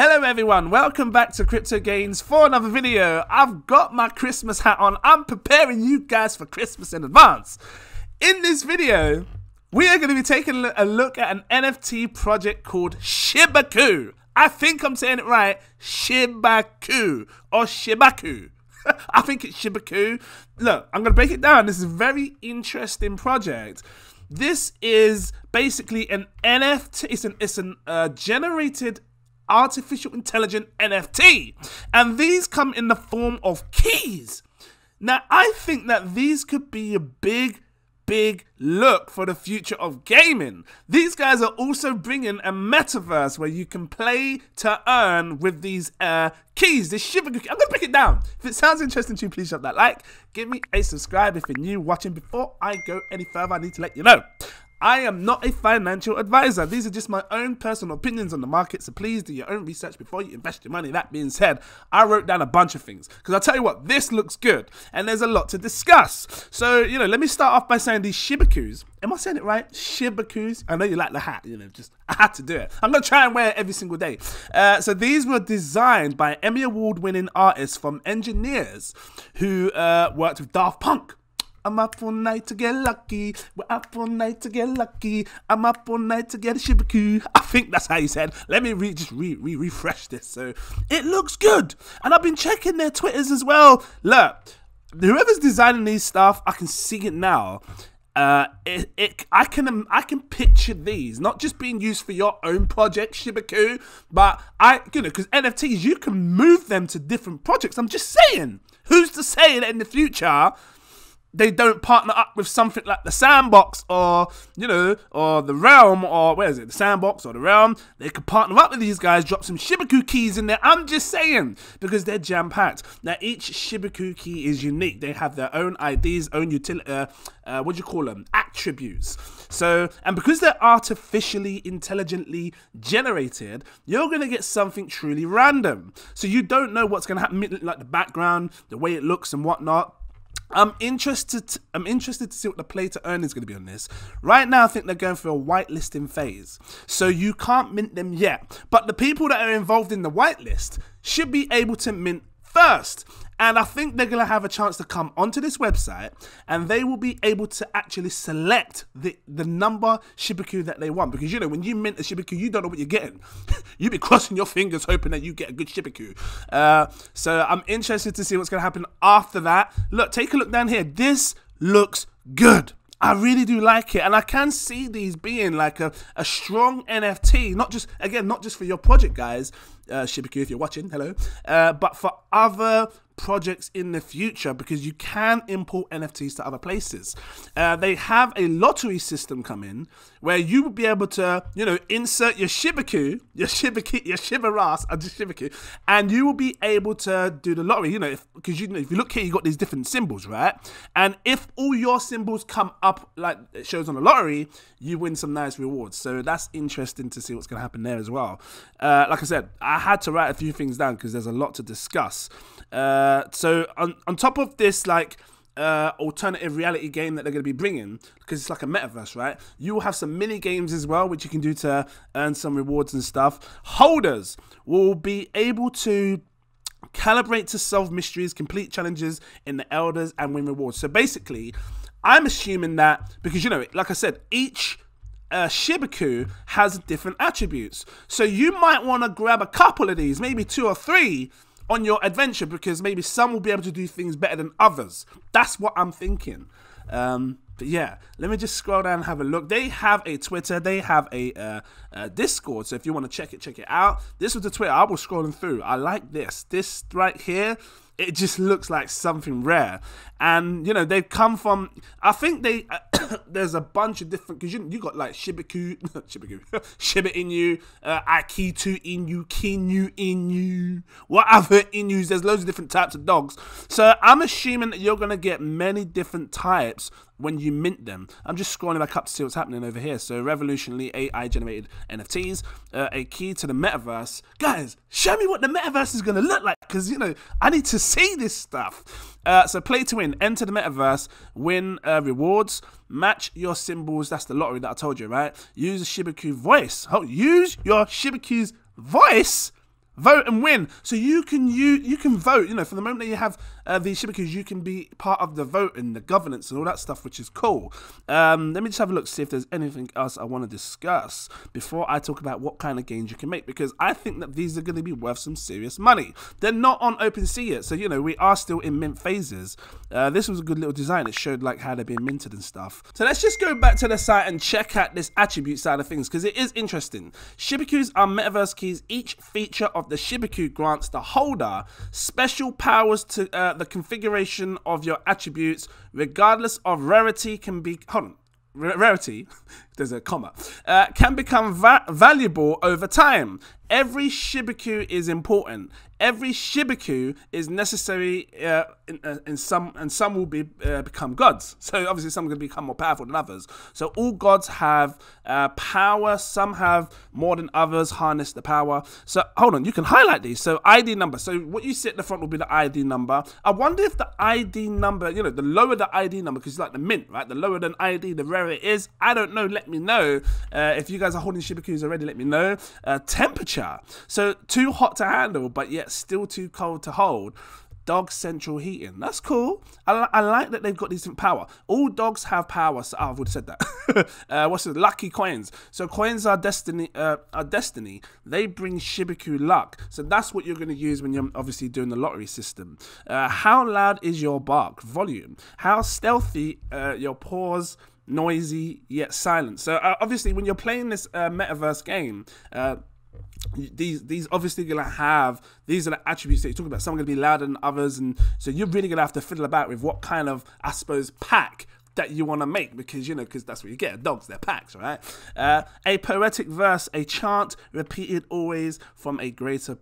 Hello everyone, welcome back to Crypto Gains for another video. I've got my Christmas hat on. I'm preparing you guys for Christmas in advance. In this video, we are going to be taking a look at an NFT project called Shibaku. I think I'm saying it right, Shibaku or Shibaku. I think it's Shibaku. Look, I'm going to break it down. This is a very interesting project. This is basically an NFT. It's an generated artificial intelligent NFT, and these come in the form of keys. Now, I think that these could be a big look for the future of gaming. These guys are also bringing a metaverse where you can play to earn with these keys, this Shibaku key. I'm gonna break it down. If it sounds interesting to you, please drop that like, give me a subscribe if you're new watching. Before I go any further, I need to let you know I am not a financial advisor. These are just my own personal opinions on the market, so please do your own research before you invest your money. That being said, I wrote down a bunch of things, because I'll tell you what, this looks good, and there's a lot to discuss. So, let me start off by saying these Shibakus. Am I saying it right? Shibakus? I know you like the hat, just, I had to do it. I'm going to try and wear it every single day. So these were designed by Emmy Award-winning artists from engineers who worked with Daft Punk. I'm up all night to get lucky. We're up all night to get lucky. I'm up all night to get a Shibaku. I think that's how you said. Let me refresh this. So it looks good. And I've been checking their Twitters as well. Look, whoever's designing these stuff, I can see it now. I can picture these not just being used for your own project, Shibaku, but because NFTs, you can move them to different projects. I'm just saying, who's to say that in the future they don't partner up with something like the Sandbox or, or the Realm, or where is it? The Sandbox or the Realm. They could partner up with these guys, drop some Shibaku keys in there. I'm just saying, because they're jam-packed. Now, each Shibaku key is unique. They have their own IDs, own utility, what do you call them? Attributes. So, and because they're artificially intelligently generated, you're going to get something truly random. So you don't know what's going to happen, like the background, the way it looks and whatnot. I'm interested to see what the play to earn is going to be on this. Right now, I think they're going through a whitelisting phase, so you can't mint them yet. But the people that are involved in the whitelist should be able to mint first. And I think they're going to have a chance to come onto this website, and they will be able to actually select the number Shibaku that they want. Because, when you mint a Shibaku, you don't know what you're getting. You be crossing your fingers hoping that you get a good Shibaku. So I'm interested to see what's going to happen after that. Look, take a look down here. This looks good. I really do like it, and I can see these being like a strong NFT, not just for your project, guys, Shibaku, if you're watching, hello, but for other projects in the future, because you can import NFTs to other places. They have a lottery system come in where you will be able to, insert your Shibaku, your Shibaras, Shibaku, and you will be able to do the lottery, because if you look here, you got these different symbols, right? And if all your symbols come up like it shows on the lottery, you win some nice rewards. So that's interesting to see what's going to happen there as well. Like I said, I had to write a few things down because there's a lot to discuss. So on top of this, alternative reality game that they're going to be bringing, because it's like a metaverse, right? You will have some mini games as well, which you can do to earn some rewards and stuff. Holders will be able to calibrate to solve mysteries, complete challenges in the Elders, and win rewards. So basically, I'm assuming that, because, like I said, each Shibaku has different attributes. So you might want to grab a couple of these, maybe 2 or 3, on your adventure, because maybe some will be able to do things better than others. That's what I'm thinking. But yeah, let me just scroll down and have a look. They have a Twitter, they have a Discord, so if you want to check it out. This was the Twitter. I was scrolling through. I like this right here. It just looks like something rare. And, they've come from, I think there's a bunch of different, because you got like Shibaku, Shiba Inu, Akitu Inu, Kinu Inu, whatever Inus, there's loads of different types of dogs. So I'm assuming that you're going to get many different types when you mint them. I'm just scrolling back up to see what's happening over here. So revolutionary AI-generated NFTs, a key to the metaverse. Guys, show me what the metaverse is going to look like, because, I need to see this stuff. So play to win, enter the metaverse, win rewards, match your symbols. That's the lottery that I told you, right? Use a Shibaku voice. Oh, use your Shibaku's voice? Vote and win. So you can vote. You know, from the moment that you have these Shibakus, you can be part of the vote and the governance and all that stuff, which is cool. Let me just have a look, see if there's anything else I want to discuss before I talk about what kind of gains you can make, because I think that these are going to be worth some serious money. They're not on OpenSea yet, so you know we are still in mint phases. This was a good little design. It showed like how they're being minted and stuff. So let's just go back to the site and check out this attribute side of things, because it is interesting. Shibakus are metaverse keys. Each feature of the Shibaku grants the holder special powers to the configuration of your attributes, regardless of rarity. Can be rarity. There's a comma. Can become valuable over time. Every Shibaku is important. Every Shibaku is necessary, and some will become gods. So obviously some are going to become more powerful than others. So all gods have power. Some have more than others. Harness the power. So hold on, you can highlight these. So ID number. So what you see at the front will be the ID number. I wonder if the ID number, you know, the lower the ID number, because it's like the mint, right? The lower than ID, the rarer it is. I don't know. Let me know if you guys are holding Shibakus already. Let me know. Temperature. So too hot to handle, but yet still too cold to hold. Dog central heating. That's cool. I like that they've got decent power. All dogs have power. So, I've already said that. What's it? Lucky coins. So coins are destiny. They bring Shibaku luck. So that's what you're going to use when you're obviously doing the lottery system. How loud is your bark? Volume. How stealthy your paws? Noisy yet silent. So obviously when you're playing this metaverse game, these obviously gonna have, these are the attributes that you're talking about. Some are gonna be louder than others, and so you're really gonna have to fiddle about with what kind of, I suppose, pack that you want to make, because you know, because that's what you get. Dogs, they're packs, right? A poetic verse, a chant repeated always from a greater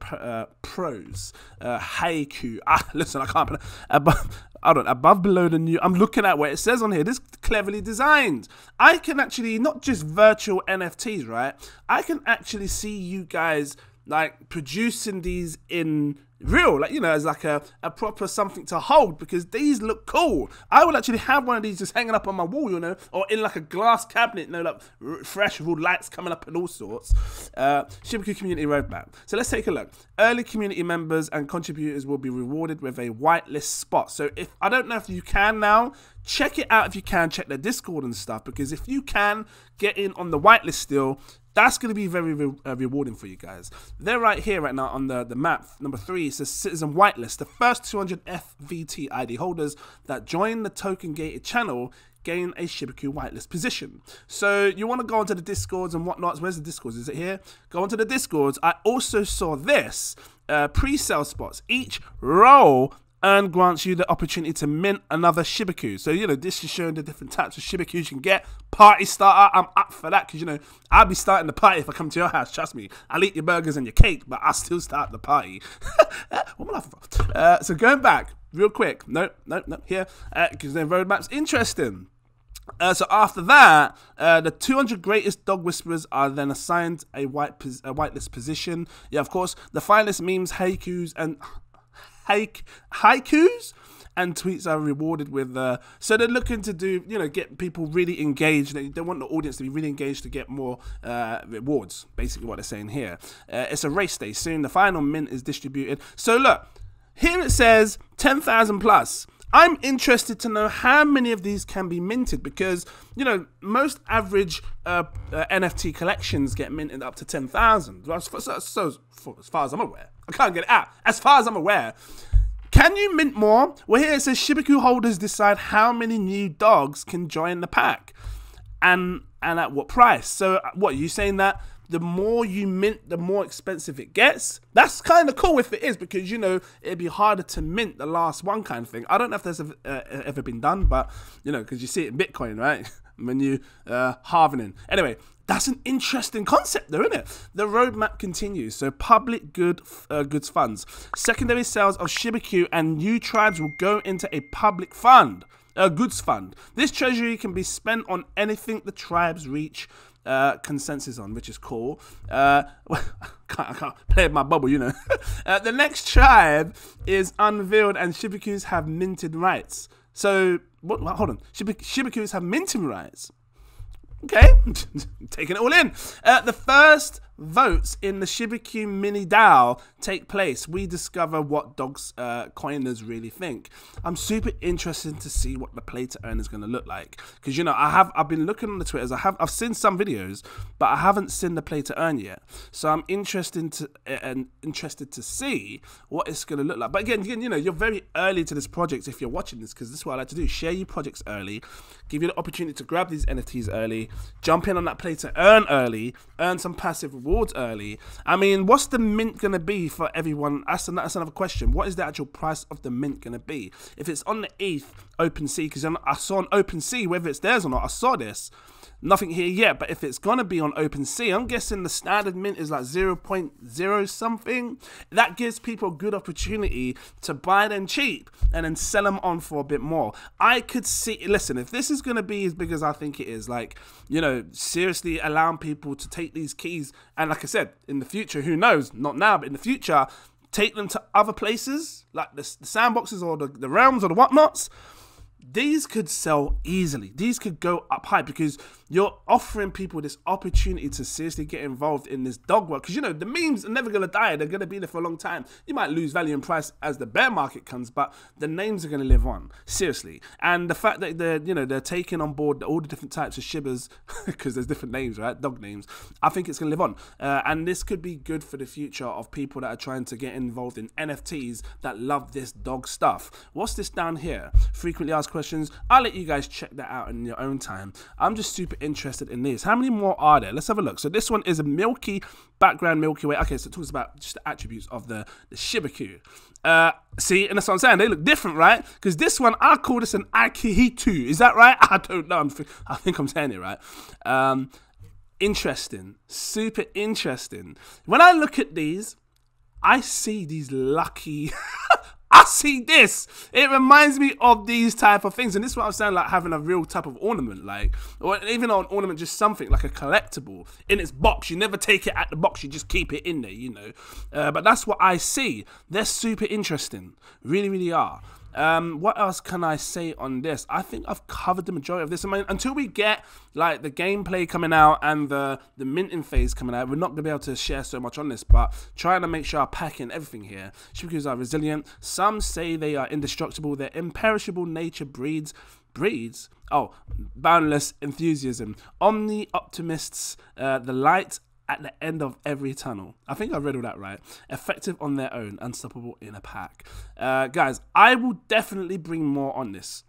prose. Haiku. Listen, I can't. Above, below the new. I'm looking at what it says on here. This is cleverly designed. I can actually, not just virtual NFTs, right? I can actually see you guys like producing these in real, like, you know, as like a proper something to hold, because these look cool. I would actually have one of these just hanging up on my wall, you know, or in like a glass cabinet, you know, like fresh with all lights coming up and all sorts. Shibaku community roadmap. So let's take a look. Early community members and contributors will be rewarded with a whitelist spot. So if, I don't know if you can now, check it out if you can, check their Discord and stuff, because if you can get in on the whitelist still, that's going to be very rewarding for you guys. They're right here right now on the map. Number 3 says Citizen Whitelist. The first 200 FVT ID holders that join the token gated channel gain a Shibaku whitelist position. So you want to go onto the Discords and whatnot. Where's the Discords? Is it here? Go onto the Discords. I also saw this pre-sale spots. Each role grants you the opportunity to mint another Shibaku. So, you know, this is showing the different types of Shibakus you can get. Party starter, I'm up for that, because, you know, I'll be starting the party if I come to your house. Trust me. I'll eat your burgers and your cake, but I'll still start the party. What am I laughing for? So going back real quick. No, here. Because their roadmap's interesting. So after that, the 200 greatest dog whisperers are then assigned a whitelist position. Yeah, of course. The finalist memes, haikus, and haikus and tweets are rewarded with so they're looking to do, you know, get people really engaged. They want the audience to be really engaged to get more rewards, basically what they're saying here. It's a race day soon. The final mint is distributed. So look, here it says 10,000 plus. I'm interested to know how many of these can be minted, because, you know, most average NFT collections get minted up to 10,000. So as far as I'm aware. I can't get it out. As far as I'm aware. Can you mint more? Well, here it says Shibaku holders decide how many new dogs can join the pack and at what price. So what, are you saying that the more you mint, the more expensive it gets? That's kind of cool if it is, because, you know, it'd be harder to mint the last one kind of thing. I don't know if there's ever been done, but, you know, because you see it in Bitcoin, right? When you halvening. Anyway, that's an interesting concept though, isn't it? The roadmap continues. So public goods funds. Secondary sales of Shibaku and new tribes will go into a public fund, a goods fund. This treasury can be spent on anything the tribes reach consensus on, which is cool. I can't play with my bubble, you know. The next tribe is unveiled and Shibakus have minted rights. So, hold on. Shibakus have minting rights. Okay, taking it all in. The first votes in the Shibaku mini DAO take place. We discover what dogs coiners really think. I'm super interested to see what the play to earn is going to look like, because, you know, I've been looking on the Twitters. I've seen some videos, but I haven't seen the play to earn yet. So I'm interested to see what it's going to look like. But again, you know, you're very early to this project if you're watching this, because this is what I like to do: share your projects early, give you the opportunity to grab these NFTs early, jump in on that play to earn early, earn some passive rewards early. I mean, what's the mint gonna be for everyone? That's another question. What is the actual price of the mint gonna be? If it's on the ETH OpenSea, because I saw on OpenSea, whether it's theirs or not, I saw this. Nothing here yet, but if it's gonna be on OpenSea, I'm guessing the standard mint is like 0.0 something. That gives people a good opportunity to buy them cheap and then sell them on for a bit more. I could see, listen, if this is gonna be as big as I think it is, like, you know, seriously allowing people to take these keys, and like I said, in the future, who knows, not now, but in the future, take them to other places, like the sandboxes or the realms or the whatnots. These could sell easily. These could go up high, because you're offering people this opportunity to seriously get involved in this dog world. Because, you know, the memes are never going to die. They're going to be there for a long time. You might lose value and price as the bear market comes, but the names are going to live on, seriously. And the fact that they're taking on board all the different types of Shibas, because there's different names, right? Dog names. I think it's going to live on. And this could be good for the future of people that are trying to get involved in NFTs that love this dog stuff. What's this down here? Frequently asked questions. I'll let you guys check that out in your own time. I'm just super interested in this. How many more are there? Let's have a look. So this one is a milky background, Milky Way. Okay, so it talks about just the attributes of the Shibaku. See, and that's what I'm saying. They look different, right? Because this one, I call this an Akihitu. Is that right? I don't know. I think I'm saying it right. Interesting. Super interesting. When I look at these, I see these lucky... I see this. It reminds me of these type of things. And this is what I'm saying, like having a real type of ornament, like, or even an ornament, just something like a collectible in its box. You never take it at the box. You just keep it in there, you know. But that's what I see. They're super interesting. Really, really are. What else can I say on this? I think I've covered the majority of this. I mean, until we get like the gameplay coming out and the minting phase coming out, we're not going to be able to share so much on this, but trying to make sure I pack in everything here. Shibakus are resilient. Some say they are indestructible. Their imperishable nature breeds boundless enthusiasm. Omni-optimists, the light at the end of every tunnel. I think I read all that right. Effective on their own, unstoppable in a pack. Guys, I will definitely bring more on this.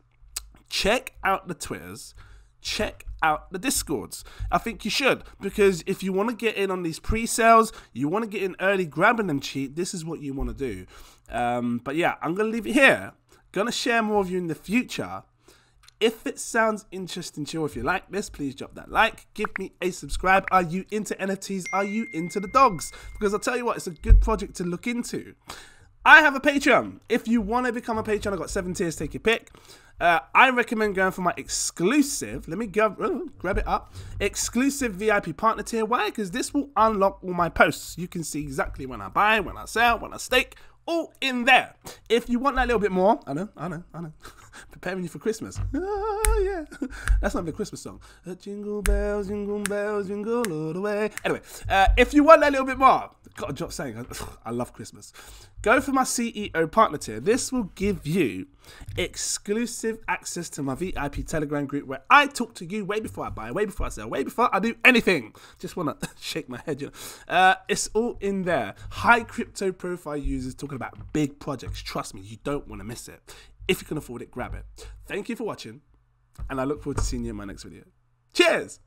Check out the Twitters. Check out the Discords. I think you should, because if you want to get in on these pre-sales, you want to get in early, grabbing them cheap, this is what you want to do. But yeah, I'm going to leave it here. Gonna share more of you in the future. If it sounds interesting to you, if you like this, please drop that like, give me a subscribe. Are you into NFTs? Are you into the dogs? Because I'll tell you what, it's a good project to look into. I have a Patreon. If you want to become a patron, I've got 7 tiers, take your pick. I recommend going for my exclusive, let me grab it up, exclusive VIP partner tier. Why? Because this will unlock all my posts. You can see exactly when I buy, when I sell, when I stake, all in there. If you want that little bit more, I know. Preparing you for Christmas. Oh, yeah. That's not the Christmas song. Jingle bells, jingle all the way. Anyway, if you want that little bit more, got to drop saying, I love Christmas. Go for my CEO partner tier. This will give you exclusive access to my VIP Telegram group, where I talk to you way before I buy, way before I sell, way before I do anything. Just want to shake my head. You know? It's all in there. High crypto profile users talking about big projects. Trust me, you don't want to miss it. If you can afford it, grab it. Thank you for watching, and I look forward to seeing you in my next video. Cheers!